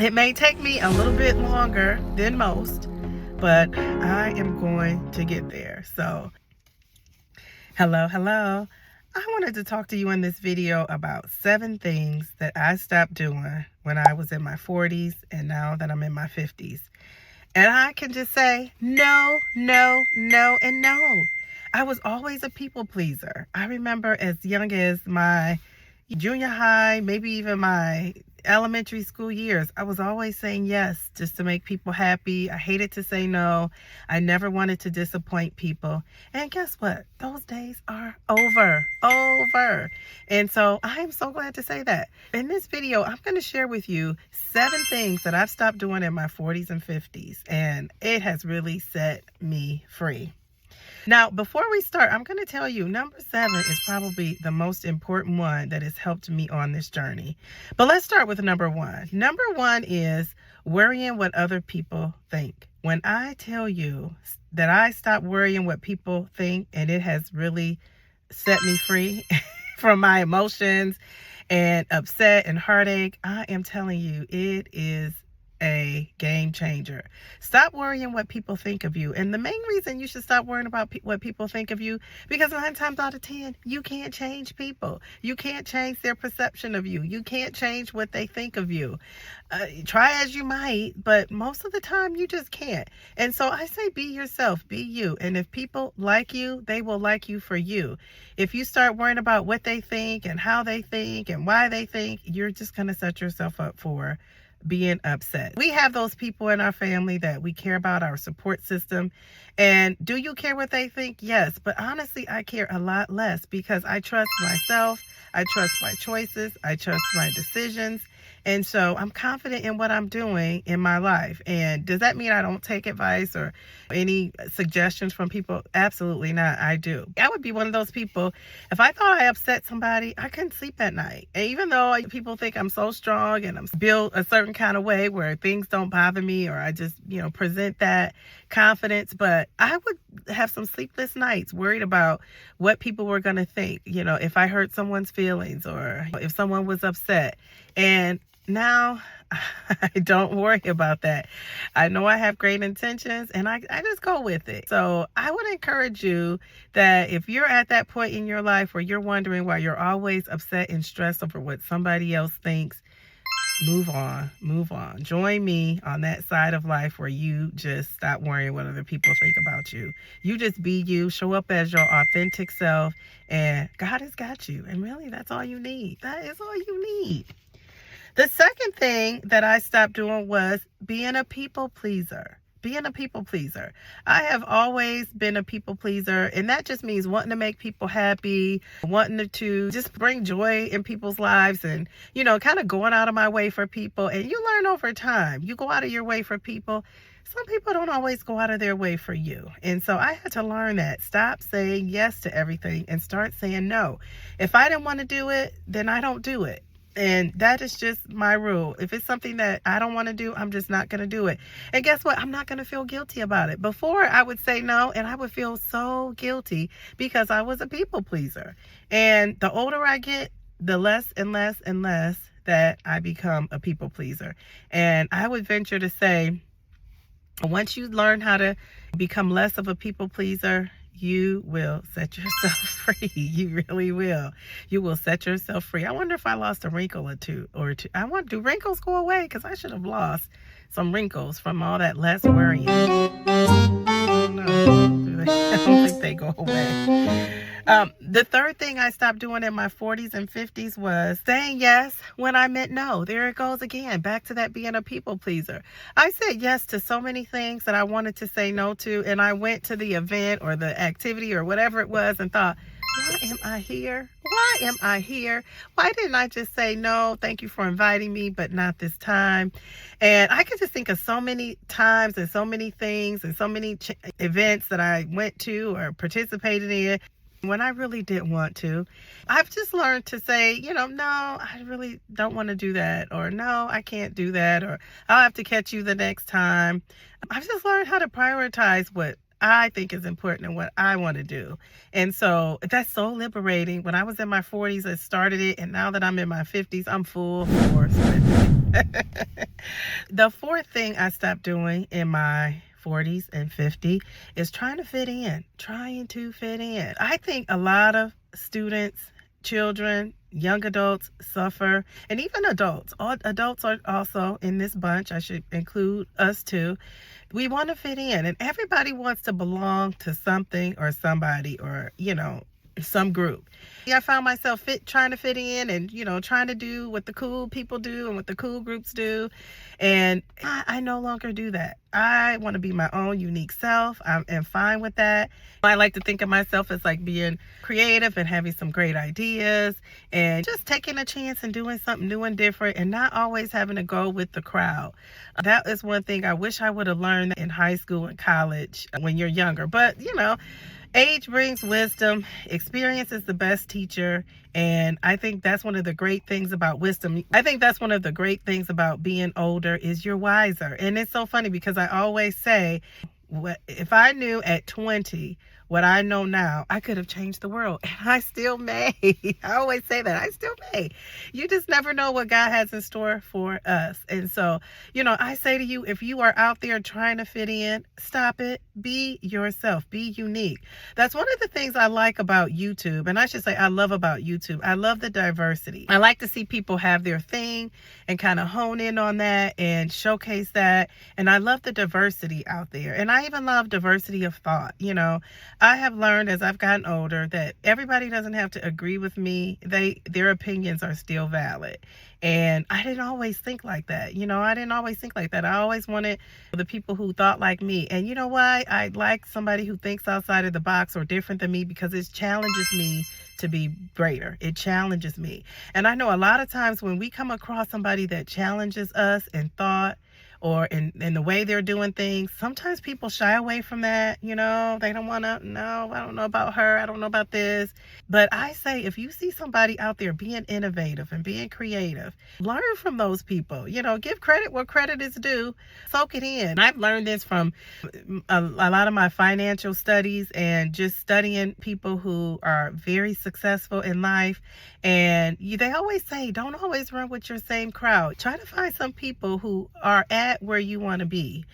It may take me a little bit longer than most, but I am going to get there. So, hello. I wanted to talk to you in this video about 7 things that I stopped doing when I was in my 40s and now that I'm in my 50s. And I can just say, no, and no. I was always a people pleaser. I remember as young as my junior high, maybe even my elementary school years, I was always saying yes just to make people happy. I hated to say no. I never wanted to disappoint people. And guess what? Those days are over. And so I am so glad to say that. In this video, I'm going to share with you 7 things that I've stopped doing in my 40s and 50s. And it has really set me free. Now, before we start, I'm going to tell you, number 7 is probably the most important one that has helped me on this journey. But let's start with number 1. Number 1 is worrying what other people think. When I tell you that I stopped worrying what people think, and it has really set me free from my emotions and upset and heartache, I am telling you, it is a game changer. Stop worrying what people think of you. And the main reason you should stop worrying about what people think of you, because 9 times out of 10, you can't change people. You can't change their perception of you. You can't change what they think of you. Try as you might, but most of the time you just can't. And so I say be yourself, be you. And if people like you, they will like you for you. If you start worrying about what they think and how they think and why they think, you're just going to set yourself up for being upset. We have those people in our family that we care about, our support system. And do you care what they think? Yes. But honestly, I care a lot less because I trust myself. I trust my choices. I trust my decisions. And so I'm confident in what I'm doing in my life. And does that mean I don't take advice or any suggestions from people? Absolutely not. I do. I would be one of those people, if I thought I upset somebody, I couldn't sleep at night. And even though people think I'm so strong and I'm built a certain kind of way where things don't bother me, or I just, present that confidence, but I would have some sleepless nights worried about what people were going to think, if I hurt someone's feelings or if someone was upset. And now I don't worry about that. I know I have great intentions and I just go with it. So I would encourage you that if you're at that point in your life where you're wondering why you're always upset and stressed over what somebody else thinks, move on. Join me on that side of life where you just stop worrying what other people think about you. You just be you, show up as your authentic self, and God has got you. And really, that's all you need. That is all you need. The second thing that I stopped doing was being a people pleaser. I have always been a people pleaser, and that just means wanting to make people happy, wanting to just bring joy in people's lives, and, kind of going out of my way for people. And you learn over time. You go out of your way for people. Some people don't always go out of their way for you. And so I had to learn that. Stop saying yes to everything and start saying no. If I didn't want to do it, then I don't do it. And that is just my rule. If it's something that I don't want to do, I'm just not going to do it. And guess what? I'm not going to feel guilty about it. Before, I would say no, and I would feel so guilty because I was a people pleaser. And the older I get, the less and less that I become a people pleaser. And I would venture to say, once you learn how to become less of a people pleaser, you will set yourself free. You really will. You will set yourself free. I wonder if I lost a wrinkle or two. Do wrinkles go away? Because I should have lost some wrinkles from all that less worrying. No, I don't think they go away. The third thing I stopped doing in my 40s and 50s was saying yes when I meant no. There it goes again. Back to that being a people pleaser. I said yes to so many things that I wanted to say no to. And I went to the event or the activity or whatever it was and thought, why am I here? Why didn't I just say no, thank you for inviting me, but not this time? And I could just think of so many times and so many things and so many events that I went to or participated in when I really didn't want to. I've just learned to say, no, I really don't want to do that, or no, I can't do that, or I'll have to catch you the next time. I've just learned how to prioritize what I think is important and what I want to do. And so that's so liberating. When I was in my 40s, I started it. And now that I'm in my 50s, I'm full force with it. The fourth thing I stopped doing in my 40s and 50s is trying to fit in. I think a lot of students, children, young adults suffer, and even adults. All adults are also in this bunch. I should include us too. We want to fit in, and everybody wants to belong to something or somebody, or some group. I found myself trying to fit in, and trying to do what the cool people do and what the cool groups do, and I no longer do that. I want to be my own unique self. I am fine with that. I like to think of myself as like being creative and having some great ideas and just taking a chance and doing something new and different, and not always having to go with the crowd. That is one thing I wish I would have learned in high school and college when you're younger. But age brings wisdom. Experience is the best teacher. And I think that's one of the great things about wisdom. I think that's one of the great things about being older is you're wiser. And it's so funny because I always say, if I knew at 20 what I know now, I could have changed the world, and I still may. I always say that. I still may. You just never know what God has in store for us. And so, I say to you, if you are out there trying to fit in, stop it. Be yourself. Be unique. That's one of the things I like about YouTube. And I should say I love about YouTube. I love the diversity. I like to see people have their thing and kind of hone in on that and showcase that. And I love the diversity out there. And I even love diversity of thought. I have learned as I've gotten older that everybody doesn't have to agree with me. Their opinions are still valid. And I didn't always think like that. I always wanted the people who thought like me. And you know why? I like somebody who thinks outside of the box or different than me, because it challenges me to be greater. It challenges me. And I know a lot of times when we come across somebody that challenges us in thought, or in the way they're doing things, sometimes people shy away from that. They don't want to, no, I don't know about her, I don't know about this. But I say, if you see somebody out there being innovative and being creative, learn from those people. Give credit where credit is due. Soak it in. I've learned this from a lot of my financial studies and just studying people who are very successful in life. And they always say, don't always run with your same crowd. Try to find some people who are at where you want to be.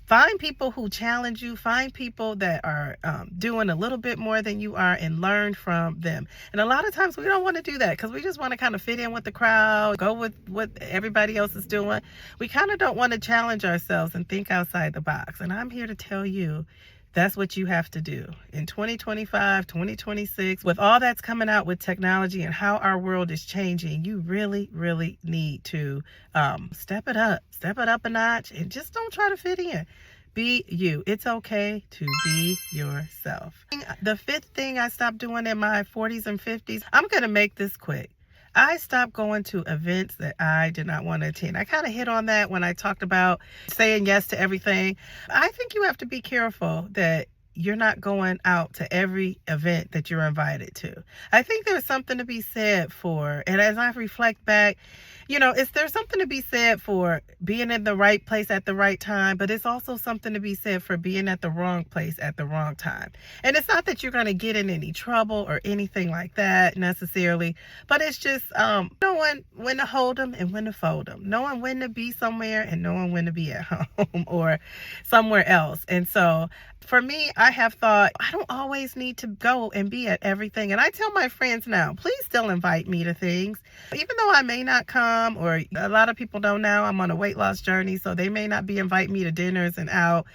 Find people who challenge you. Find people that are doing a little bit more than you are, and learn from them. And a lot of times we don't want to do that because we just want to kind of fit in with the crowd, go with what everybody else is doing. We kind of don't want to challenge ourselves and think outside the box. And I'm here to tell you, that's what you have to do. In 2025, 2026, with all that's coming out with technology and how our world is changing, you really, really need to step it up a notch, and just don't try to fit in. Be you. It's okay to be yourself. The fifth thing I stopped doing in my 40s and 50s, I'm going to make this quick. I stopped going to events that I did not want to attend. I kind of hit on that when I talked about saying yes to everything. I think you have to be careful that you're not going out to every event that you're invited to. I think there's something to be said for, and as I reflect back, there's something to be said for being in the right place at the right time, but it's also something to be said for being at the wrong place at the wrong time. And it's not that you're going to get in any trouble or anything like that necessarily, but it's just knowing when to hold them and when to fold them, knowing when to be somewhere and knowing when to be at home or somewhere else. And so for me, I have thought I don't always need to go and be at everything. And I tell my friends now, please still invite me to things. Even though I may not come, or a lot of people don't know I'm on a weight loss journey, so they may not be inviting me to dinners and out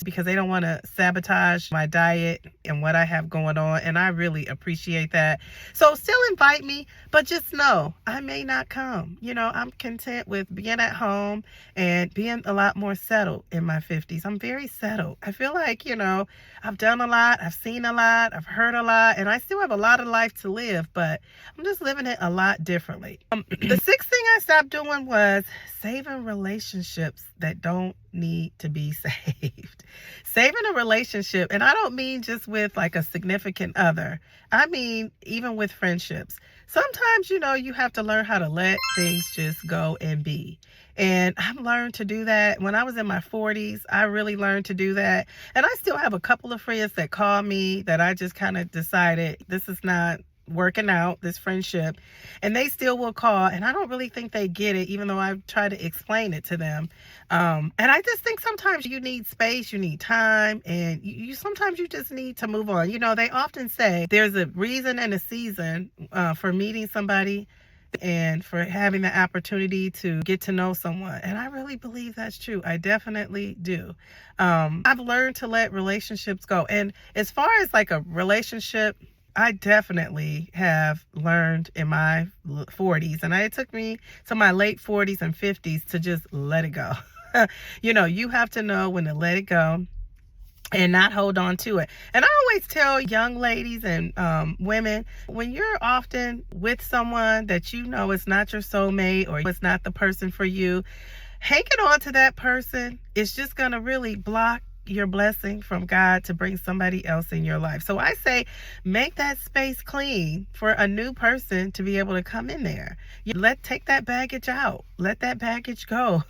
because they don't want to sabotage my diet and what I have going on. And I really appreciate that. So still invite me, but just know I may not come. I'm content with being at home and being a lot more settled in my 50s. I'm very settled. I feel like, I've done a lot, I've seen a lot, I've heard a lot, and I still have a lot of life to live, but I'm just living it a lot differently. The sixth thing I stopped doing was saving relationships that don't need to be saved. Saving a relationship, and I don't mean just with like a significant other. I mean even with friendships. Sometimes, you have to learn how to let things just go and be. And I've learned to do that. When I was in my 40s, I really learned to do that. And I still have a couple of friends that call me that I just kind of decided this is not working out, this friendship, and they still will call, and I don't really think they get it, even though I've tried to explain it to them. And I just think sometimes you need space, you need time, and you sometimes you just need to move on. You know, they often say there's a reason and a season for meeting somebody and for having the opportunity to get to know someone. And I really believe that's true. I definitely do. I've learned to let relationships go. And as far as like a relationship, I definitely have learned in my 40s, and it took me to my late 40s and 50s to just let it go. You know, you have to know when to let it go and not hold on to it. And I always tell young ladies and women, when you're often with someone that you know is not your soulmate or it's not the person for you, hanging on to that person is just going to really block your blessing from God to bring somebody else in your life. So I say, make that space clean for a new person to be able to come in there. Take that baggage out. Let that baggage go.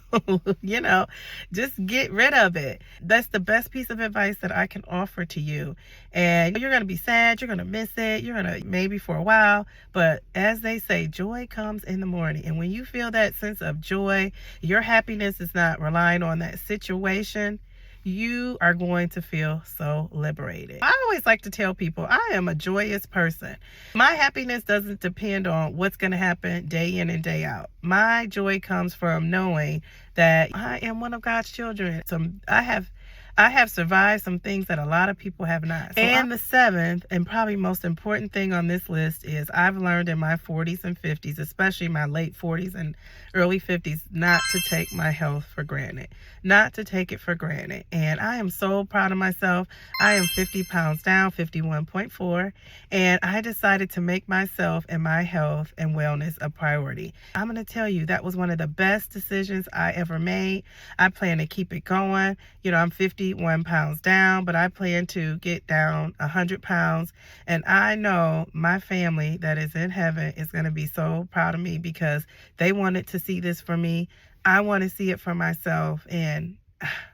You know, just get rid of it. That's the best piece of advice that I can offer to you. And you're going to be sad. You're going to miss it. You're going to maybe for a while. But as they say, joy comes in the morning. And when you feel that sense of joy, your happiness is not relying on that situation, you are going to feel so liberated. I always like to tell people I am a joyous person. My happiness doesn't depend on what's going to happen day in and day out. My joy comes from knowing that I am one of God's children. So I have survived some things that a lot of people have not. And the seventh and probably most important thing on this list is I've learned in my 40s and 50s, especially my late 40s and early 50s, not to take my health for granted. Not to take it for granted. And I am so proud of myself. I am 50 pounds down, 51.4. And I decided to make myself and my health and wellness a priority. I'm going to tell you, that was one of the best decisions I ever made. I plan to keep it going. You know, I'm 51 pounds down, but I plan to get down 100 pounds. And I know my family that is in heaven is going to be so proud of me because they wanted to see this for me. I want to see it for myself, and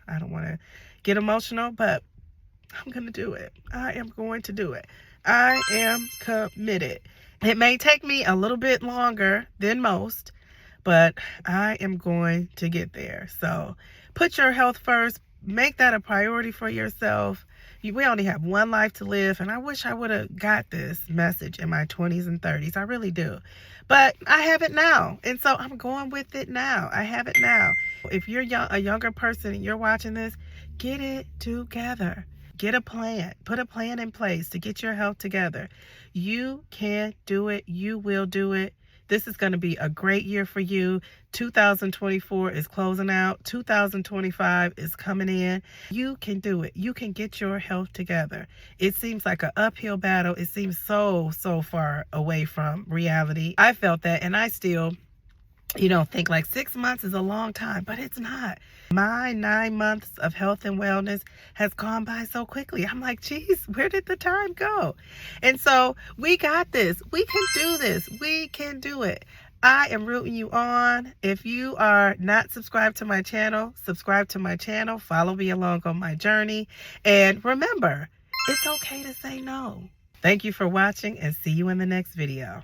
I don't want to get emotional, but I'm going to do it. I am going to do it. I am committed. It may take me a little bit longer than most, but I am going to get there. So put your health first. Make that a priority for yourself. We only have one life to live, and I wish I would have got this message in my 20s and 30s. I really do. But I have it now, and so I'm going with it now. I have it now. If you're a younger person and you're watching this, get it together. Get a plan. Put a plan in place to get your health together. You can do it. You will do it. This is going to be a great year for you. 2024 is closing out. 2025 is coming in. You can do it. You can get your health together. It seems like an uphill battle. It seems so far away from reality. I felt that, and I still, think like 6 months is a long time, but it's not. My 9 months of health and wellness has gone by so quickly. I'm like, geez, where did the time go? And so we got this. We can do this. We can do it. I am rooting you on. If you are not subscribed to my channel, subscribe to my channel. Follow me along on my journey. And remember, it's okay to say no. Thank you for watching, and see you in the next video.